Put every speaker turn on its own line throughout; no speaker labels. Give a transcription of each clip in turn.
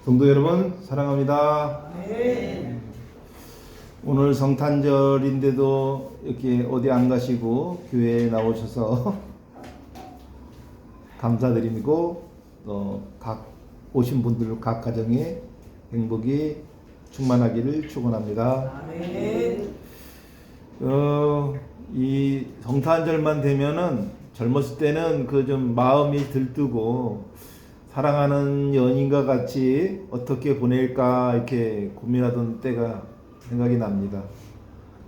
성도 여러분 사랑합니다.
네.
오늘 성탄절인데도 이렇게 어디 안 가시고 교회에 나오셔서 감사드리고 각 오신 분들 각 가정에 행복이 충만하기를 축원합니다.
아멘.
이 성탄절만 되면은 젊었을 때는 그 좀 마음이 들뜨고 사랑하는 연인과 같이 어떻게 보낼까 이렇게 고민하던 때가 생각이 납니다.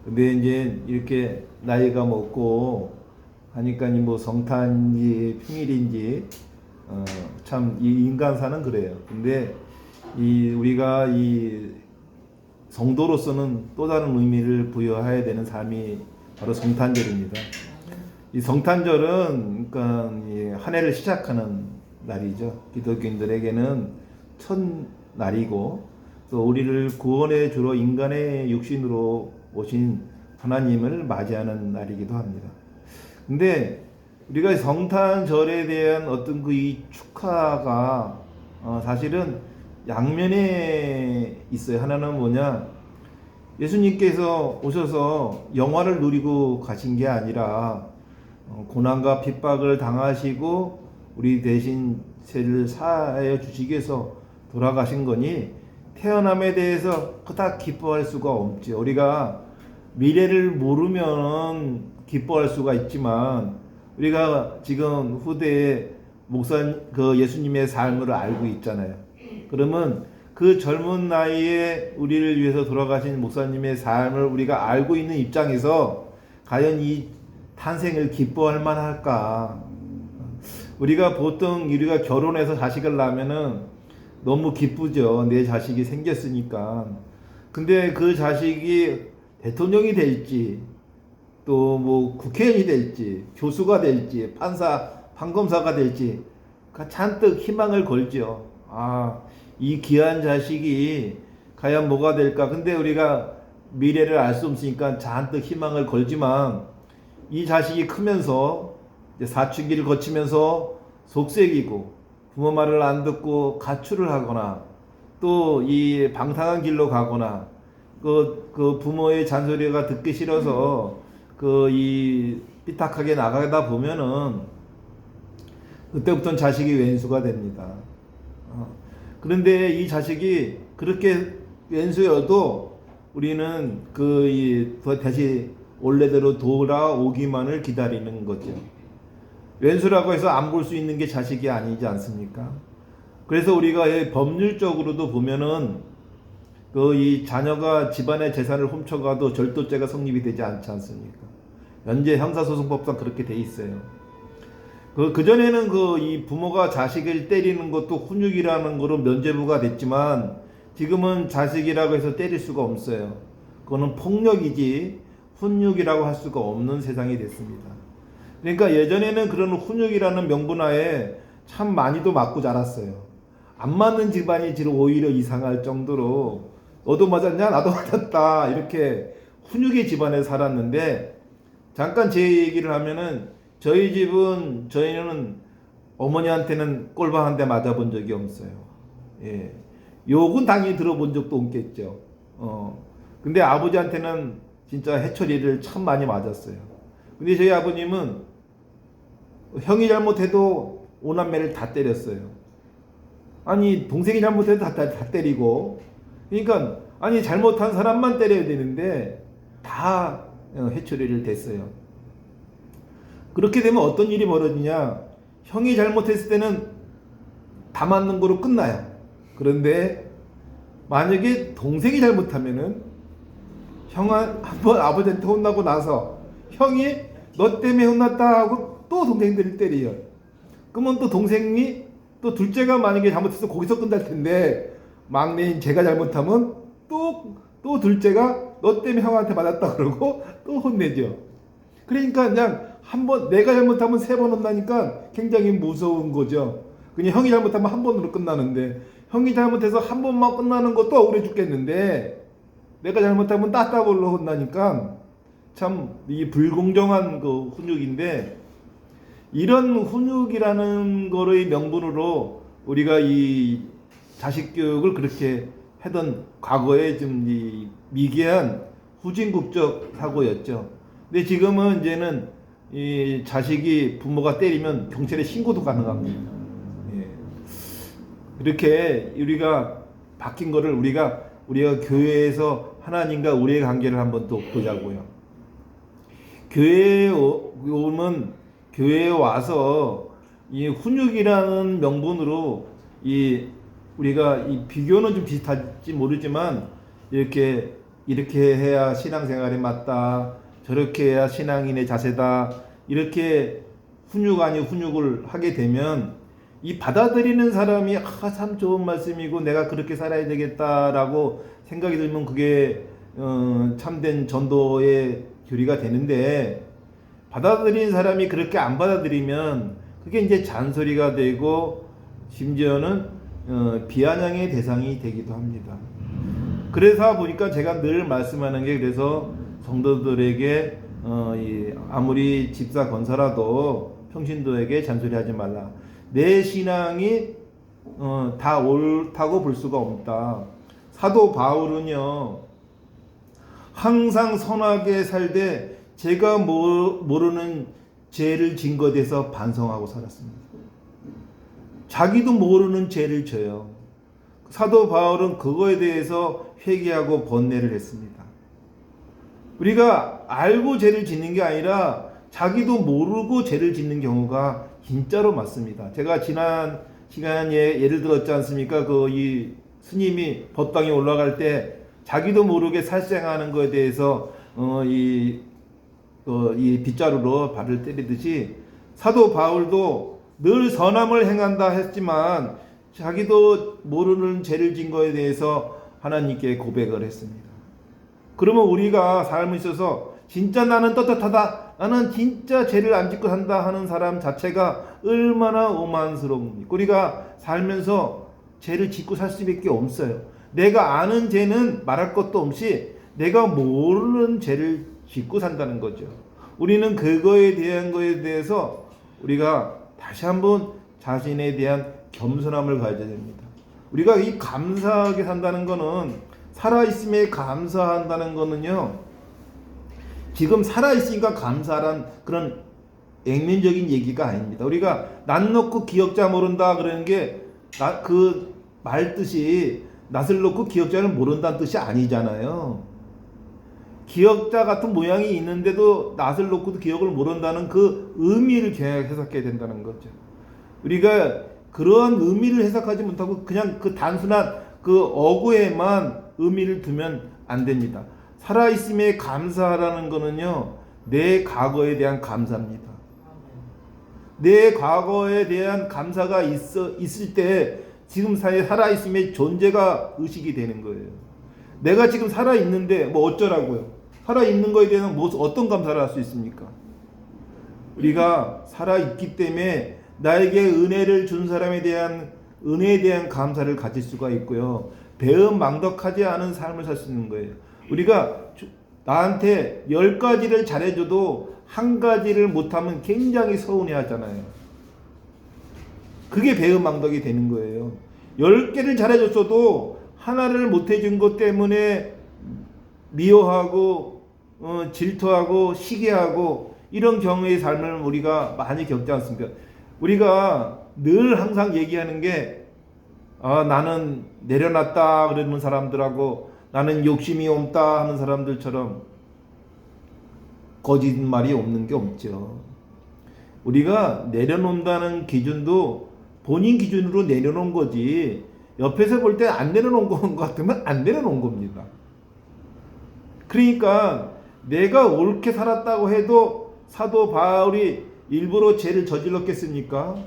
근데 이제 이렇게 나이가 먹고 하니까 뭐 성탄인지 평일인지 참 이 인간사는 그래요. 근데 우리가 이 성도로서는 또 다른 의미를 부여해야 되는 삶이 바로 성탄절입니다. 이 성탄절은 그러니까 한 해를 시작하는 날이죠. 기독교인들에게는 첫 날이고 또 우리를 구원해 주러 인간의 육신으로 오신 하나님을 맞이하는 날이기도 합니다. 근데 우리가 성탄절에 대한 어떤 이 축하가 사실은 양면에 있어요. 하나는 뭐냐? 예수님께서 오셔서 영화를 누리고 가신 게 아니라 고난과 핍박을 당하시고 우리 대신 죄를 사하여 주시기 위해서 돌아가신 거니 태어남에 대해서 그닥 기뻐할 수가 없지. 우리가 미래를 모르면 기뻐할 수가 있지만 우리가 지금 후대에 예수님의 삶을 알고 있잖아요. 그러면 그 젊은 나이에 우리를 위해서 돌아가신 목사님의 삶을 우리가 알고 있는 입장에서 과연 이 탄생을 기뻐할 만할까? 우리가 보통 우리가 결혼해서 자식을 낳으면은 너무 기쁘죠. 내 자식이 생겼으니까. 근데 그 자식이 대통령이 될지 또 뭐 국회의원이 될지 교수가 될지 판검사가 될지 잔뜩 희망을 걸죠. 이 귀한 자식이 과연 뭐가 될까? 근데 우리가 미래를 알 수 없으니까 잔뜩 희망을 걸지만 이 자식이 크면서 사춘기를 거치면서 속색이고 부모 말을 안 듣고 가출을 하거나 또 이 방탕한 길로 가거나 그 부모의 잔소리가 듣기 싫어서 이 삐딱하게 나가다 보면은 그때부터는 자식이 왼수가 됩니다. 그런데 이 자식이 그렇게 왼수여도 우리는 다시 원래대로 돌아오기만을 기다리는 거죠. 왼수라고 해서 안 볼 수 있는 게 자식이 아니지 않습니까? 그래서 우리가 법률적으로도 보면은 이 자녀가 집안의 재산을 훔쳐가도 절도죄가 성립이 되지 않지 않습니까? 현재 형사소송법상 그렇게 돼 있어요. 그전에는 이 부모가 자식을 때리는 것도 훈육이라는 거로 면죄부가 됐지만 지금은 자식이라고 해서 때릴 수가 없어요. 그거는 폭력이지 훈육이라고 할 수가 없는 세상이 됐습니다. 그러니까 예전에는 그런 훈육이라는 명분하에 참 많이도 맞고 자랐어요. 안 맞는 집안이 지금 오히려 이상할 정도로 너도 맞았냐? 나도 맞았다. 이렇게 훈육의 집안에 살았는데 잠깐 제 얘기를 하면은 저희는 어머니한테는 꼴방 한 대 맞아본 적이 없어요. 예. 욕은 당연히 들어본 적도 없겠죠. 근데 아버지한테는 진짜 해초리를 참 많이 맞았어요. 근데 저희 아버님은 형이 잘못해도 오남매를 다 때렸어요. 아니 동생이 잘못해도 다 때리고 그러니까 잘못한 사람만 때려야 되는데 다 해초리를 댔어요. 그렇게 되면 어떤 일이 벌어지냐? 형이 잘못했을 때는 다 맞는 거로 끝나요. 그런데 만약에 동생이 잘못하면은 한번 아버지한테 혼나고 나서 형이 너 때문에 혼났다 하고 또 동생들을 때려요. 그러면 또 동생이 또 둘째가 만약에 잘못해서 거기서 끝날 텐데 막내인 제가 잘못하면 또 둘째가 너 때문에 형한테 맞았다 그러고 또 혼내죠. 그러니까 그냥 내가 잘못하면 3번 혼나니까 굉장히 무서운 거죠. 그냥 형이 잘못하면 한 번으로 끝나는데 형이 잘못해서 한 번만 끝나는 것도 억울해 죽겠는데 내가 잘못하면 따따블로 혼나니까 참 이 불공정한 훈육인데 이런 훈육이라는 거의 명분으로 우리가 자식 교육을 그렇게 하던 과거의 좀 이 미개한 후진국적 사고였죠. 근데 지금은 이제는 이 자식이 부모가 때리면 경찰에 신고도 가능합니다. 예. 이렇게 우리가 바뀐 거를 우리가 교회에서 하나님과 우리의 관계를 한번 또 보자고요. 교회에 오면 교회에 와서 이 훈육이라는 명분으로 우리가 이 비교는 좀 비슷할지 모르지만 이렇게 해야 신앙생활이 맞다, 저렇게 해야 신앙인의 자세다, 이렇게 훈육 아닌 훈육을 하게 되면 이 받아들이는 사람이 참 좋은 말씀이고 내가 그렇게 살아야 되겠다라고 생각이 들면 그게 참된 전도의 교리가 되는데, 받아들이는 사람이 그렇게 안 받아들이면 그게 이제 잔소리가 되고 심지어는 비아냥의 대상이 되기도 합니다. 그래서 보니까 제가 늘 말씀하는 게, 그래서 성도들에게 아무리 집사 권사라도 평신도에게 잔소리하지 말라. 내 신앙이 다 옳다고 볼 수가 없다. 사도 바울은요, 항상 선하게 살되 제가 모르는 죄를 진 것에 대해서 반성하고 살았습니다. 자기도 모르는 죄를 져요. 사도 바울은 그거에 대해서 회개하고 번뇌를 했습니다. 우리가 알고 죄를 짓는 게 아니라 자기도 모르고 죄를 짓는 경우가 진짜로 많습니다. 제가 지난 시간에 예를 들었지 않습니까? 이 스님이 법당에 올라갈 때 자기도 모르게 살생하는 것에 대해서 이 빗자루로 발을 때리듯이, 사도 바울도 늘 선함을 행한다 했지만 자기도 모르는 죄를 진 것에 대해서 하나님께 고백을 했습니다. 그러면 우리가 삶에 있어서 진짜 나는 떳떳하다, 나는 진짜 죄를 안 짓고 산다 하는 사람 자체가 얼마나 오만스러웁니까? 우리가 살면서 죄를 짓고 살 수밖에 없어요. 내가 아는 죄는 말할 것도 없이 내가 모르는 죄를 짓고 산다는 거죠. 우리는 그거에 대한 거에 대해서 우리가 다시 한번 자신에 대한 겸손함을 가져야 됩니다. 우리가 이 감사하게 산다는 거는, 살아있음에 감사한다는 거는요, 지금 살아있으니까 감사란 그런 액면적인 얘기가 아닙니다. 우리가 낯 놓고 기억자 모른다 그러는 게 그 말 뜻이 낯을 놓고 기억자를 모른다는 뜻이 아니잖아요. 기억자 같은 모양이 있는데도 낯을 놓고도 기억을 모른다는 그 의미를 해석해야 된다는 거죠. 우리가 그런 의미를 해석하지 못하고 그냥 그 단순한 그 어구에만 의미를 두면 안 됩니다. 살아있음에 감사하라는 거는요, 내 과거에 대한 감사입니다. 내 과거에 대한 감사가 있을 때 지금 사이에 살아있음의 존재가 의식이 되는 거예요. 내가 지금 살아있는데 뭐 어쩌라고요? 살아있는 거에 대해서 어떤 감사를 할 수 있습니까? 우리가 살아있기 때문에 나에게 은혜를 준 사람에 대한 은혜에 대한 감사를 가질 수가 있고요. 배은망덕하지 않은 삶을 살 수 있는 거예요. 우리가 나한테 10가지를 잘해줘도 한 가지를 못하면 굉장히 서운해하잖아요. 그게 배은망덕이 되는 거예요. 10개를 잘해줬어도 하나를 못해준 것 때문에 미워하고 질투하고 시기하고 이런 경우의 삶을 우리가 많이 겪지 않습니까? 우리가 늘 항상 얘기하는 게 나는 내려놨다 그러는 사람들하고 나는 욕심이 없다 하는 사람들처럼 거짓말이 없는 게 없죠. 우리가 내려놓는다는 기준도 본인 기준으로 내려놓은 거지, 옆에서 볼 때 안 내려놓은 것 같으면 안 내려놓은 겁니다. 그러니까 내가 옳게 살았다고 해도 사도 바울이 일부러 죄를 저질렀겠습니까?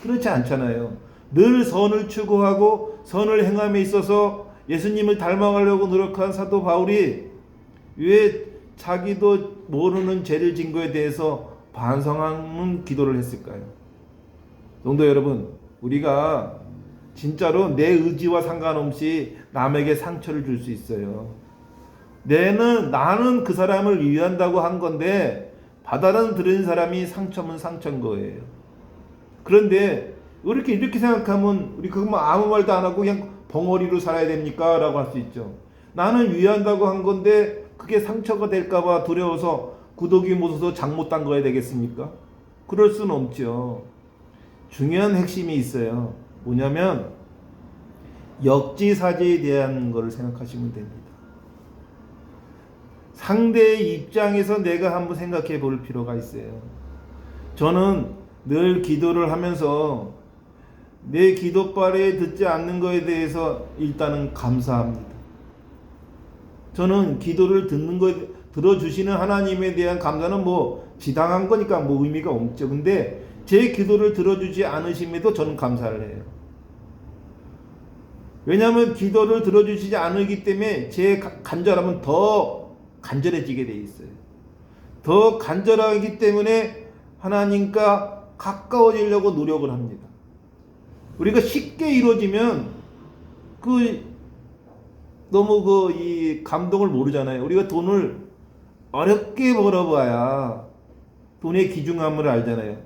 그렇지 않잖아요. 늘 선을 추구하고 선을 행함에 있어서 예수님을 닮아가려고 노력한 사도 바울이 왜 자기도 모르는 죄를 진 거에 대해서 반성하는 기도를 했을까요? 성도 여러분, 우리가 진짜로 내 의지와 상관없이 남에게 상처를 줄 수 있어요. 나는 그 사람을 위한다고 한 건데 받아들인 사람이 상처면 상처인 거예요. 그런데 이렇게 생각하면 우리 그거 뭐 아무 말도 안 하고 그냥 벙어리로 살아야 됩니까? 라고 할 수 있죠. 나는 위한다고 한 건데 그게 상처가 될까봐 두려워서 구더기 못 써서 장 못 담가야 되겠습니까? 그럴 수는 없죠. 중요한 핵심이 있어요. 뭐냐면 역지사지에 대한 것을 생각하시면 됩니다. 상대의 입장에서 내가 한번 생각해 볼 필요가 있어요. 저는 늘 기도를 하면서 내 기도발에 듣지 않는 것에 대해서 일단은 감사합니다. 저는 기도를 듣는 거 들어주시는 하나님에 대한 감사는 뭐 지당한 거니까 뭐 의미가 없죠. 근데 제 기도를 들어주지 않으심에도 저는 감사를 해요. 왜냐하면 기도를 들어주시지 않기 때문에 제 간절함은 더 간절해지게 돼 있어요. 더 간절하기 때문에 하나님과 가까워지려고 노력을 합니다. 우리가 쉽게 이루어지면 너무 이 감동을 모르잖아요. 우리가 돈을 어렵게 벌어봐야 돈의 귀중함을 알잖아요.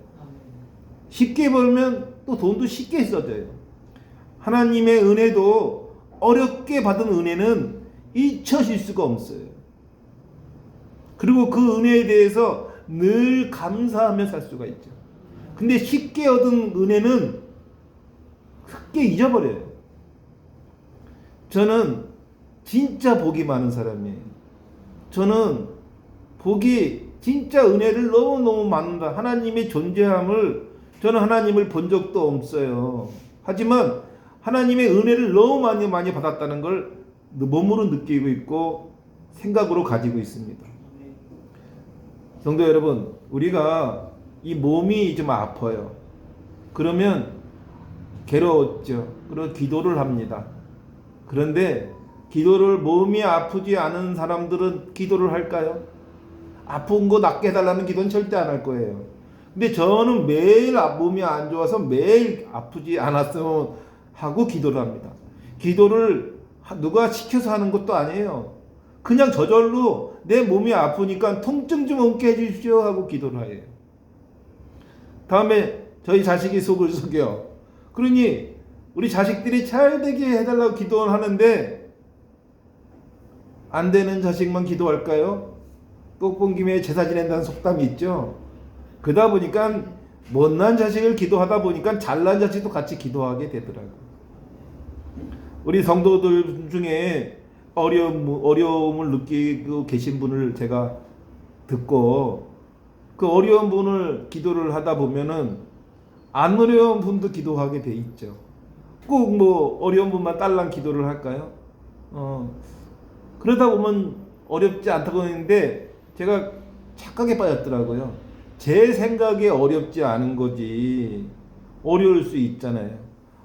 쉽게 벌면 또 돈도 쉽게 써져요. 하나님의 은혜도 어렵게 받은 은혜는 잊혀질 수가 없어요. 그리고 그 은혜에 대해서 늘 감사하며 살 수가 있죠. 근데 쉽게 얻은 은혜는 쉽게 잊어버려요. 저는 진짜 복이 많은 사람이에요. 저는 복이 진짜 은혜를 너무너무 많다. 하나님의 존재함을 저는 하나님을 본 적도 없어요. 하지만 하나님의 은혜를 너무 많이 받았다는 걸 몸으로 느끼고 있고 생각으로 가지고 있습니다. 성도 여러분, 우리가 이 몸이 좀 아파요. 그러면 괴로웠죠. 그래서 기도를 합니다. 그런데 기도를 몸이 아프지 않은 사람들은 기도를 할까요? 아픈 거 낫게 해달라는 기도는 절대 안 할 거예요. 근데 저는 매일 몸이 안 좋아서 매일 아프지 않았으면 하고 기도를 합니다. 기도를 누가 시켜서 하는 것도 아니에요. 그냥 저절로 내 몸이 아프니까 통증 좀 없게 해주십시오 하고 기도를 해요. 다음에 저희 자식이 속을 속여. 그러니 우리 자식들이 잘 되게 해달라고 기도를 하는데 안 되는 자식만 기도할까요? 또 본 김에 제사 지낸다는 속담이 있죠. 그러다 보니까 못난 자식을 기도하다 보니까 잘난 자식도 같이 기도하게 되더라고요. 우리 성도들 중에 어려움을 느끼고 계신 분을 제가 듣고 그 어려운 분을 기도를 하다 보면은 안 어려운 분도 기도하게 돼 있죠. 꼭 뭐 어려운 분만 딸랑 기도를 할까요? 그러다 보면 어렵지 않다고 했는데 제가 착각에 빠졌더라고요. 제 생각에 어렵지 않은 거지 어려울 수 있잖아요.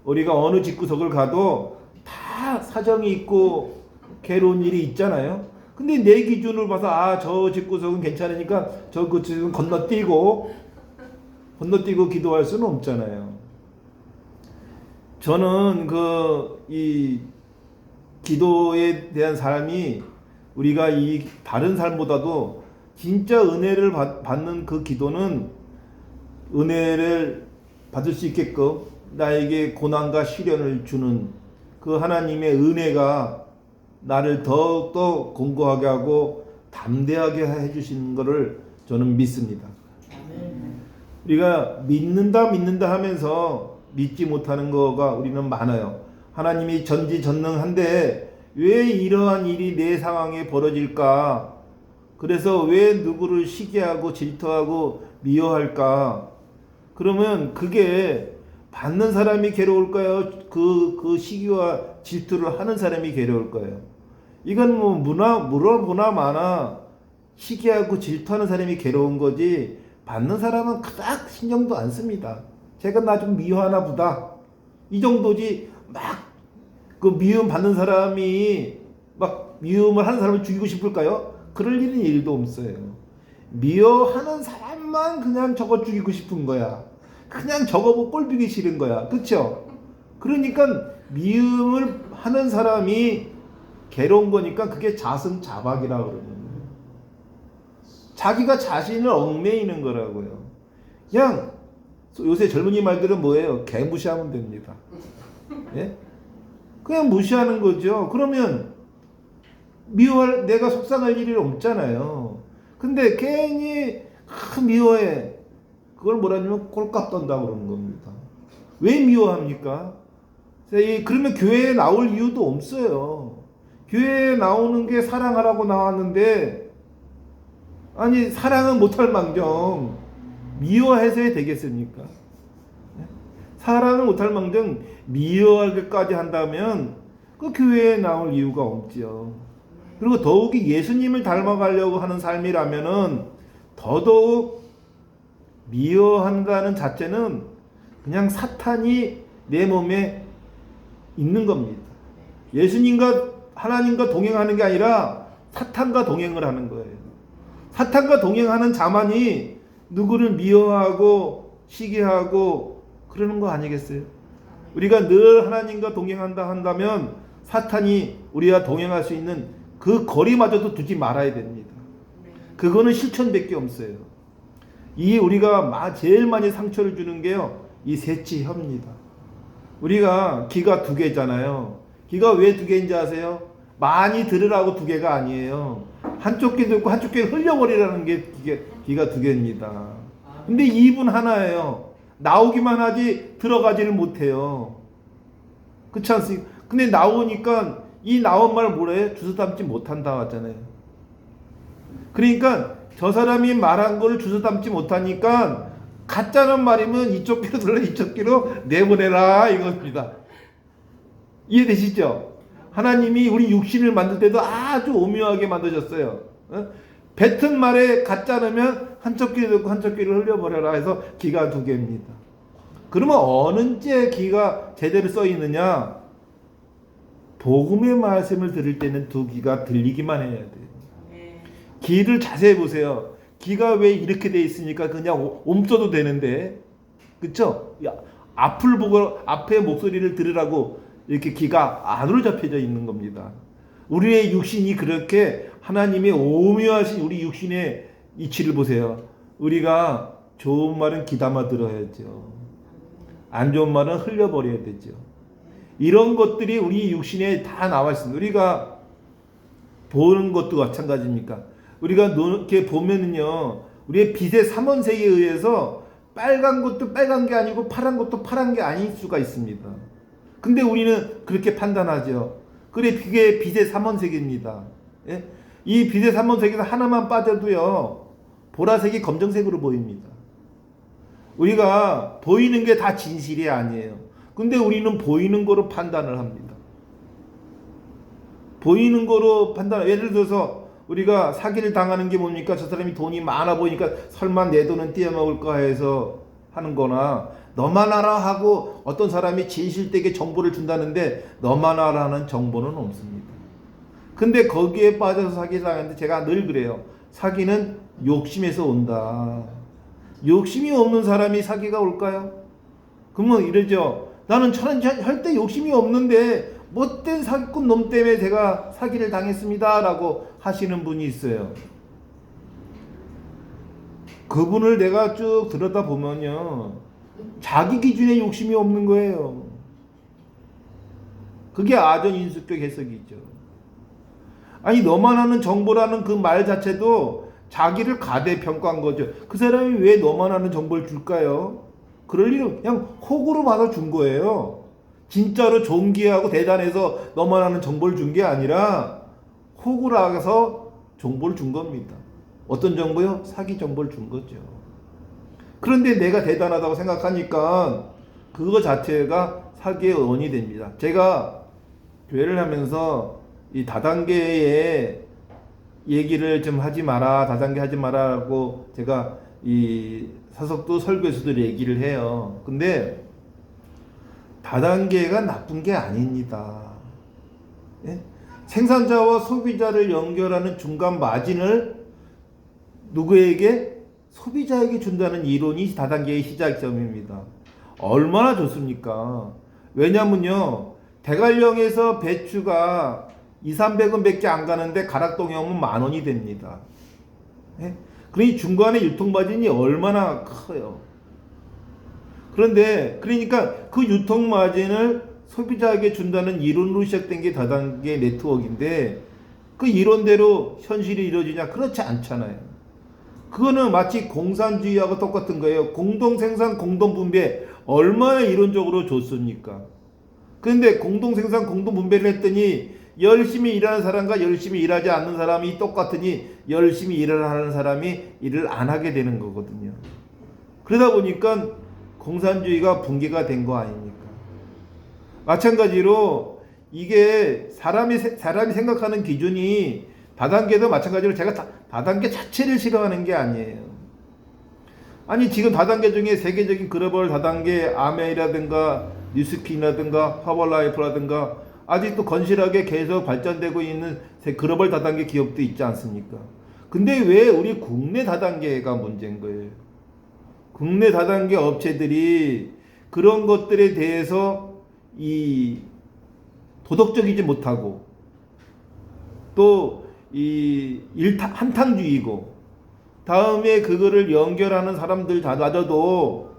우리가 어느 집구석을 가도 다 사정이 있고 괴로운 일이 있잖아요. 근데 내 기준을 봐서 저 집구석은 괜찮으니까 저 집은 건너뛰고 기도할 수는 없잖아요. 저는 이 기도에 대한 사람이 우리가 이 다른 삶보다도 진짜 은혜를 받는 그 기도는 은혜를 받을 수 있게끔 나에게 고난과 시련을 주는 그 하나님의 은혜가 나를 더욱더 공고하게 하고 담대하게 해주시는 것을 저는 믿습니다. 우리가 믿는다 하면서 믿지 못하는 거가 우리는 많아요. 하나님이 전지전능한데 왜 이러한 일이 내 상황에 벌어질까? 그래서 왜 누구를 시기하고 질투하고 미워할까? 그러면 그게 받는 사람이 괴로울까요? 그 시기와 질투를 하는 사람이 괴로울 거예요. 이건 뭐 무나 시기하고 질투하는 사람이 괴로운 거지 받는 사람은 그닥 신경도 안 씁니다. 제가 나 좀 미워하나 보다. 이 정도지 그 미움 받는 사람이 미움을 하는 사람을 죽이고 싶을까요? 그럴 일은 일도 없어요. 미워하는 사람만 그냥 저거 죽이고 싶은 거야. 그냥 저거 꼴보기 싫은 거야. 그렇죠? 그러니까 미움을 하는 사람이 괴로운 거니까 그게 자승자박이라고 그러는 거예요. 자기가 자신을 얽매이는 거라고요. 그냥 요새 젊은이 말들은 뭐예요? 개무시하면 됩니다. 예? 그냥 무시하는 거죠. 그러면 내가 속상할 일이 없잖아요. 근데 괜히 미워해. 그걸 뭐라냐면 꼴값 떤다 그러는 겁니다. 왜 미워합니까? 그러면 교회에 나올 이유도 없어요. 교회에 나오는 게 사랑하라고 나왔는데, 아니 사랑은 못할 망정 미워해서 되겠습니까? 사랑을 못할 망정 미워하기까지 한다면 그 교회에 나올 이유가 없죠. 그리고 더욱이 예수님을 닮아가려고 하는 삶이라면은 더더욱 미워한다는 자체는 그냥 사탄이 내 몸에 있는 겁니다. 예수님과 하나님과 동행하는 게 아니라 사탄과 동행을 하는 거예요. 사탄과 동행하는 자만이 누구를 미워하고 시기하고 그러는 거 아니겠어요? 우리가 늘 하나님과 동행한다 한다면 사탄이 우리와 동행할 수 있는 그 거리마저도 두지 말아야 됩니다. 그거는 실천밖에 없어요. 이 우리가 제일 많이 상처를 주는 게요, 이 셋째 혀입니다. 우리가 귀가 두 개잖아요. 귀가 왜 두 개인지 아세요? 많이 들으라고 두 개가 아니에요. 한쪽 귀 듣고 한쪽 귀 흘려버리라는 게 귀가 두 개입니다. 근데 입은 하나예요. 나오기만 하지 들어가지를 못해요. 그렇지 않습니까? 근데 나오니까 이 나온 말 뭐래? 주워 담지 못한다 하잖아요. 그러니까 저 사람이 말한 거를 주워 담지 못하니까 가짜는 말이면 이쪽 귀로 들려 이쪽 귀로 내보내라 이겁니다. 이해되시죠? 하나님이 우리 육신을 만들 때도 아주 오묘하게 만드셨어요. 뱉은 말에 가짜 넣으면 한쪽 귀를 듣고 한쪽 귀를 흘려버려라 해서 귀가 두 개입니다. 그러면 어느째 귀가 제대로 써 있느냐? 복음의 말씀을 들을 때는 두 귀가 들리기만 해야 돼요. 귀를 자세히 보세요. 귀가 왜 이렇게 돼 있으니까 그냥 옴써도 되는데, 그쵸? 앞을 보고 앞에 목소리를 들으라고 이렇게 귀가 안으로 잡혀져 있는 겁니다. 우리의 육신이 그렇게 하나님의 오묘하신 우리 육신의 이치를 보세요. 우리가 좋은 말은 귀담아 들어야죠. 안 좋은 말은 흘려버려야 되죠. 이런 것들이 우리 육신에 다 나와 있습니다. 우리가 보는 것도 마찬가지입니까? 우리가 이렇게 보면은요, 우리의 빛의 삼원색에 의해서 빨간 것도 빨간 게 아니고 파란 것도 파란 게 아닐 수가 있습니다. 근데 우리는 그렇게 판단하죠. 그래, 그게 빛의 삼원색입니다. 예? 이 빛의 삼원색에서 하나만 빠져도요, 보라색이 검정색으로 보입니다. 우리가 보이는 게 다 진실이 아니에요. 근데 우리는 보이는 거로 판단을 합니다. 보이는 거로 판단, 예를 들어서 우리가 사기를 당하는 게 뭡니까? 저 사람이 돈이 많아 보이니까 설마 내 돈은 떼어먹을까 해서 하는 거나, 너만 알아 하고 어떤 사람이 진실되게 정보를 준다는데 너만 알아는 정보는 없습니다. 근데 거기에 빠져서 사기 당하는데 제가 늘 그래요. 사기는 욕심에서 온다. 욕심이 없는 사람이 사기가 올까요? 그러면 이러죠. 나는 절대 욕심이 없는데 못된 사기꾼 놈 때문에 제가 사기를 당했습니다 라고 하시는 분이 있어요. 그분을 내가 쭉 들여다보면요, 자기 기준에 욕심이 없는 거예요. 그게 아전인수격 해석이죠. 아니, 너만 아는 정보라는 그 말 자체도 자기를 가대평가한 거죠. 그 사람이 왜 너만 아는 정보를 줄까요? 그럴 일은 그냥 호구로 받아 준 거예요. 진짜로 존귀하고 대단해서 너만 아는 정보를 준 게 아니라 호구라서 정보를 준 겁니다. 어떤 정보요? 사기 정보를 준 거죠. 그런데 내가 대단하다고 생각하니까 그거 자체가 사기의 원인이 됩니다. 제가 교회를 하면서 이 다단계의 얘기를 좀 하지 마라, 다단계 하지 마라라고 제가 이 사석도 설교에서도 얘기를 해요. 근데 다단계가 나쁜 게 아닙니다. 예? 생산자와 소비자를 연결하는 중간 마진을 누구에게? 소비자에게 준다는 이론이 다단계의 시작점입니다. 얼마나 좋습니까? 왜냐면요, 대관령에서 배추가 200~300원 밖에 안 가는데 가락동에 오면 10,000원이 됩니다. 예? 그러니 중간에 유통마진이 얼마나 커요. 그런데 그러니까 그 유통 마진을 소비자에게 준다는 이론으로 시작된 게 다단계 네트워크인데 그 이론대로 현실이 이루어지냐? 그렇지 않잖아요. 그거는 마치 공산주의하고 똑같은 거예요. 공동생산, 공동분배 얼마나 이론적으로 좋습니까? 그런데 공동생산, 공동분배를 했더니 열심히 일하는 사람과 열심히 일하지 않는 사람이 똑같으니 열심히 일을 하는 사람이 일을 안 하게 되는 거거든요. 그러다 보니까 공산주의가 붕괴가 된 거 아닙니까? 마찬가지로 이게 사람이 생각하는 기준이 다단계도 마찬가지로 제가 다단계 자체를 싫어하는 게 아니에요. 아니 지금 다단계 중에 세계적인 글로벌 다단계 아메이라든가 뉴스킨이라든가 허벌라이프라든가 아직도 건실하게 계속 발전되고 있는 글로벌 다단계 기업도 있지 않습니까? 근데 왜 우리 국내 다단계가 문제인 거예요? 국내 다단계 업체들이 그런 것들에 대해서 이 도덕적이지 못하고 또 이 한탕주의고 다음에 그거를 연결하는 사람들 다마저도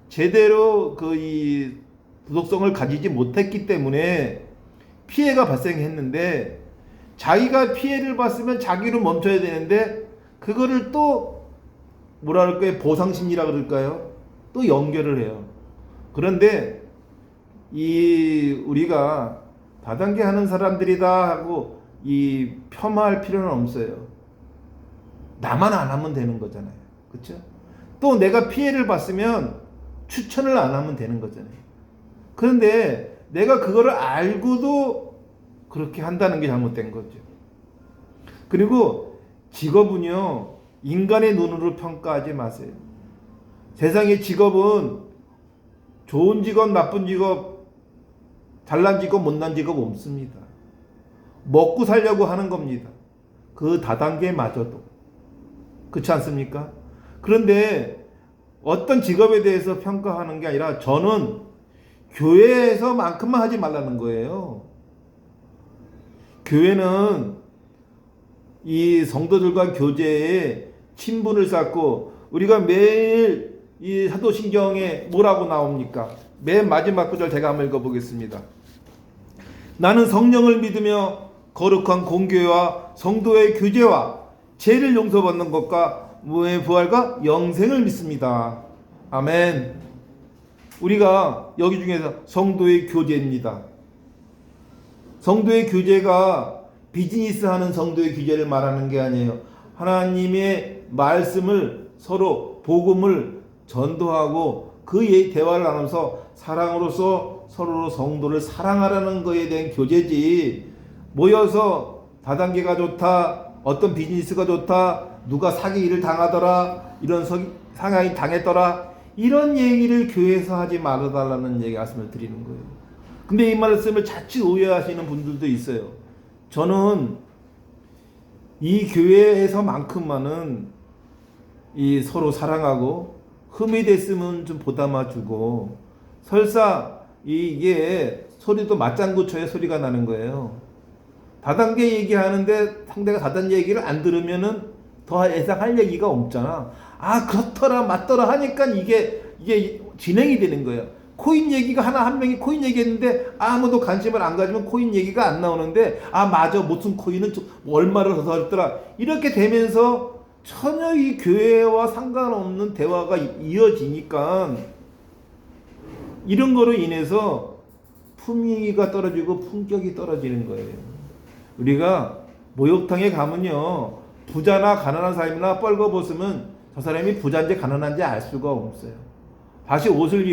제대로 그 이 도덕성을 가지지 못했기 때문에 피해가 발생했는데 자기가 피해를 봤으면 자기로 멈춰야 되는데 그거를 또 뭐라 그럴까요? 보상심리라 그럴까요? 또 연결을 해요. 그런데 이 우리가 다단계 하는 사람들이다 하고 이 폄하할 필요는 없어요. 나만 안 하면 되는 거잖아요. 그렇죠? 또 내가 피해를 봤으면 추천을 안 하면 되는 거잖아요. 그런데 내가 그거를 알고도 그렇게 한다는 게 잘못된 거죠. 그리고 직업은요, 인간의 눈으로 평가하지 마세요. 세상의 직업은 좋은 직업, 나쁜 직업, 잘난 직업, 못난 직업 없습니다. 먹고 살려고 하는 겁니다. 그 다단계마저도. 그렇지 않습니까? 그런데 어떤 직업에 대해서 평가하는 게 아니라 저는 교회에서만큼만 하지 말라는 거예요. 교회는 이 성도들과 교제에 친분을 쌓고 우리가 매일 이 사도신경에 뭐라고 나옵니까? 맨 마지막 구절 제가 한번 읽어보겠습니다. 나는 성령을 믿으며 거룩한 공교회와 성도의 교제와 죄를 용서받는 것과 무의 부활과 영생을 믿습니다. 아멘. 우리가 여기 중에서 성도의 교제입니다. 성도의 교제가 비즈니스 하는 성도의 교제를 말하는 게 아니에요. 하나님의 말씀을 서로 복음을 전도하고 그 대화를 나누면서 사랑으로서 서로 성도를 사랑하라는 거에 대한 교제지, 모여서 다단계가 좋다, 어떤 비즈니스가 좋다, 누가 사기를 당하더라, 이런 상황이 당했더라, 이런 얘기를 교회에서 하지 말아달라는 말씀을 드리는 거예요. 근데 이 말씀을 자칫 오해하시는 분들도 있어요. 저는 이 교회에서만큼만은 이 서로 사랑하고 흠이 됐으면 좀 보담아주고, 설사 이게 소리도 맞장구쳐야 소리가 나는 거예요. 다단계 얘기하는데 상대가 다단계 얘기를 안 들으면은 더 이상 할 얘기가 없잖아. 아, 그렇더라 맞더라 하니까 이게 진행이 되는 거예요. 코인 얘기가 한 명이 코인 얘기했는데 아무도 관심을 안 가지면 코인 얘기가 안 나오는데, 아 맞아, 무슨 코인은 얼마를 더 했더라, 이렇게 되면서 전혀 이 교회와 상관없는 대화가 이어지니까 이런 거로 인해서 품위가 떨어지고 품격이 떨어지는 거예요. 우리가 목욕탕에 가면요, 부자나 가난한 사람이나 뻘거벗으면 저 사람이 부자인지 가난한지 알 수가 없어요. 다시 옷을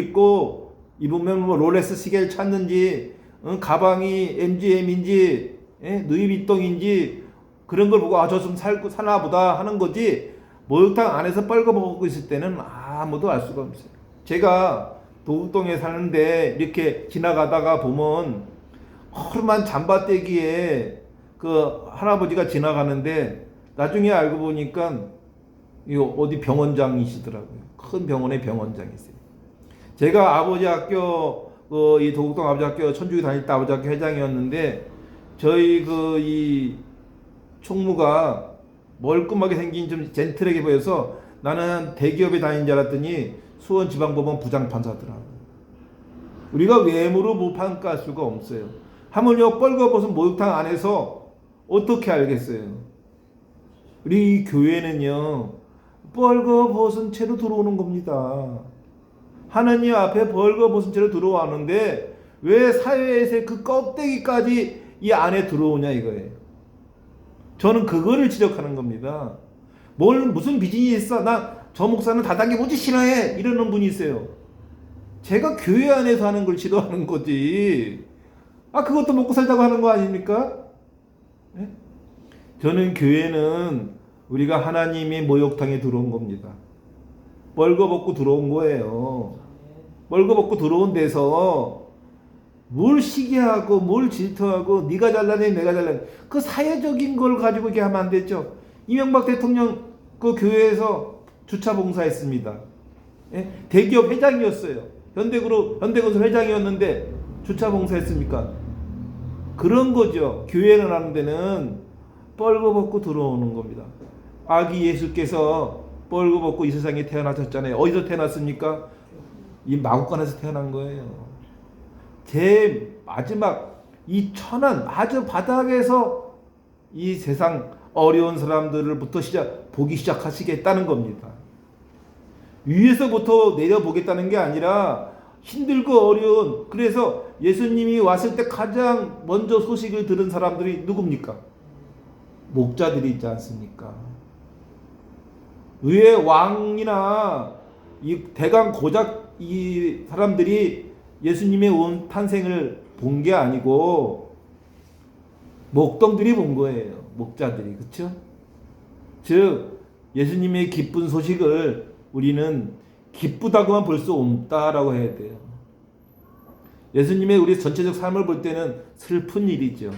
입으면 뭐 롤렉스 시계를 찾는지, 가방이 MGM인지, 누이비통인지, 그런 걸 보고 저 좀 사나 보다 하는 거지, 목욕탕 안에서 뻘거벗고 있을 때는 아무도 알 수가 없어요. 제가 도곡동에 사는데 이렇게 지나가다가 보면 허름한 잠바떼기에 그 할아버지가 지나가는데 나중에 알고 보니까 이거 어디 병원장이시더라고요. 큰 병원의 병원장이세요. 제가 아버지 학교 이 도곡동 아버지 학교 천주교 다닐 때 아버지 학교 회장이었는데, 저희 이 총무가 멀끔하게 생긴 좀 젠틀하게 보여서 나는 대기업에 다닌 줄 알았더니 수원지방법원 부장판사더라고요. 우리가 외모로 뭐 평가할 수가 없어요. 하물며 뻘거벗은 목욕탕 안에서 어떻게 알겠어요? 우리 교회는요, 뻘거벗은 채로 들어오는 겁니다. 하나님 앞에 벌거벗은 채로 들어왔는데 왜 사회에서 그 껍데기까지 이 안에 들어오냐 이거예요. 저는 그거를 지적하는 겁니다. 무슨 비즈니스 있어? 나 저 목사는 다단계 뭐지 싫어해 이러는 분이 있어요. 제가 교회 안에서 하는 걸 싫어하는 거지. 그것도 먹고 살자고 하는 거 아닙니까? 네? 저는 교회는 우리가 하나님이 목욕탕에 들어온 겁니다. 벌거벗고 들어온 거예요. 벌거벗고 들어온 데서 뭘 시기하고 뭘 질투하고 네가 잘나네 내가 잘나네 그 사회적인 걸 가지고 이렇게 하면 안 되죠. 이명박 대통령 그 교회에서 주차 봉사했습니다. 예? 대기업 회장이었어요. 현대건설 회장이었는데 주차 봉사했습니까? 그런 거죠. 교회를 하는 데는 벌거벗고 들어오는 겁니다. 아기 예수께서 벌거벗고 이 세상에 태어나셨잖아요. 어디서 태어났습니까? 이 마구간에서 태어난 거예요. 제 마지막 이 천한 아주 바닥에서 이 세상 어려운 사람들부터 보기 시작하시겠다는 겁니다. 위에서부터 내려보겠다는 게 아니라 힘들고 어려운, 그래서 예수님이 왔을 때 가장 먼저 소식을 들은 사람들이 누굽니까? 목자들이 있지 않습니까? 왜 왕이나 이 대강 고작 이 사람들이 예수님의 온 탄생을 본 게 아니고 목동들이 본 거예요. 목자들이. 그렇죠? 즉 예수님의 기쁜 소식을 우리는 기쁘다고만 볼 수 없다라고 해야 돼요. 예수님의 우리 전체적 삶을 볼 때는 슬픈 일이죠.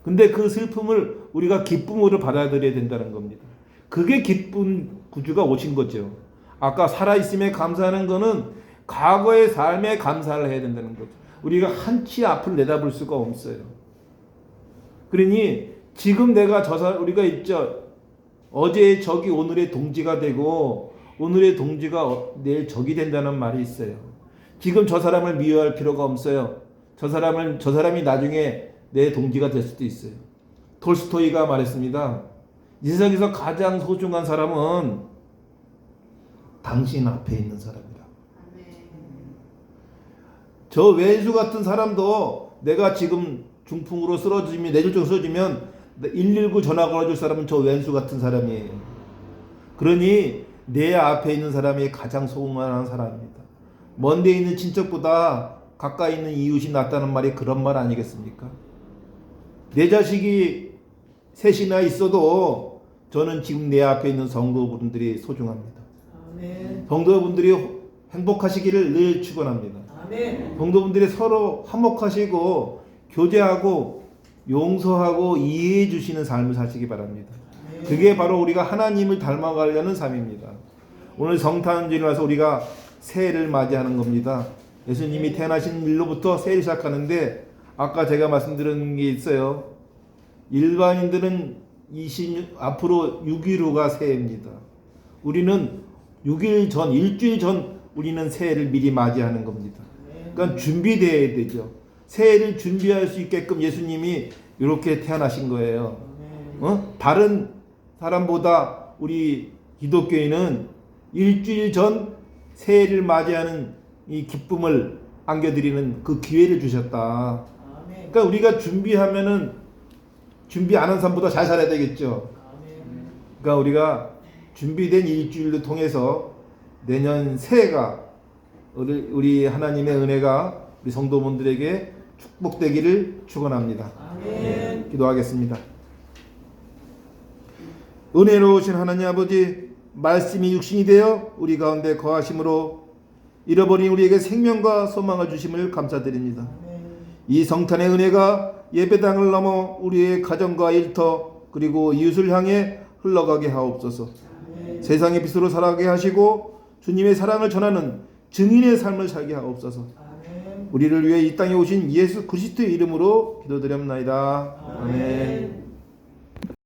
근데 그 슬픔을 우리가 기쁨으로 받아들여야 된다는 겁니다. 그게 기쁜 구주가 오신 거죠. 아까 살아있음에 감사하는 거는 과거의 삶에 감사를 해야 된다는 거죠. 우리가 한치 앞을 내다볼 수가 없어요. 그러니 지금 내가 우리가 있죠. 어제의 적이 오늘의 동지가 되고 오늘의 동지가 내일 적이 된다는 말이 있어요. 지금 저 사람을 미워할 필요가 없어요. 저 사람이 나중에 내 동지가 될 수도 있어요. 톨스토이가 말했습니다. 이 세상에서 가장 소중한 사람은 당신 앞에 있는 사람이다. 저 왼수 같은 사람도 내가 지금 중풍으로 쓰러지면, 뇌졸중으로 쓰러지면 119 전화 걸어줄 사람은 저 왼수 같은 사람이에요. 그러니 내 앞에 있는 사람이 가장 소중한 사람입니다. 먼데 있는 친척보다 가까이 있는 이웃이 낫다는 말이 그런 말 아니겠습니까? 내 자식이 셋이나 있어도 저는 지금 내 앞에 있는 성도분들이 소중합니다. 아멘. 성도분들이 행복하시기를 늘 축원합니다. 아멘. 성도분들이 서로 화목하시고 교제하고 용서하고 이해해 주시는 삶을 사시기 바랍니다. 그게 바로 우리가 하나님을 닮아가려는 삶입니다. 오늘 성탄절에 와서 우리가 새해를 맞이하는 겁니다. 예수님이 태어나신 일로부터 새해를 시작하는데 아까 제가 말씀드린 게 있어요. 일반인들은 앞으로 6일 후가 새해입니다. 우리는 6일 전, 일주일 전 우리는 새해를 미리 맞이하는 겁니다. 그러니까 준비되어야 되죠. 새해를 준비할 수 있게끔 예수님이 이렇게 태어나신 거예요. 다른 사람보다 우리 기독교인은 일주일 전 새해를 맞이하는 이 기쁨을 안겨드리는 그 기회를 주셨다. 그러니까 우리가 준비하면은 준비 안 한 사람보다 잘 살아야 되겠죠. 그러니까 우리가 준비된 일주일을 통해서 내년 새해가 우리 하나님의 은혜가 우리 성도분들에게 축복되기를 축원합니다. 네, 기도하겠습니다. 은혜로우신 하나님 아버지, 말씀이 육신이 되어 우리 가운데 거하심으로 잃어버린 우리에게 생명과 소망을 주심을 감사드립니다. 이 성탄의 은혜가 예배당을 넘어 우리의 가정과 일터 그리고 이웃을 향해 흘러가게 하옵소서. 세상의 빛으로 살아가게 하시고 주님의 사랑을 전하는 증인의 삶을 살게 하옵소서. 우리를 위해 이 땅에 오신 예수 그리스도의 이름으로 기도드렸나이다. 아멘.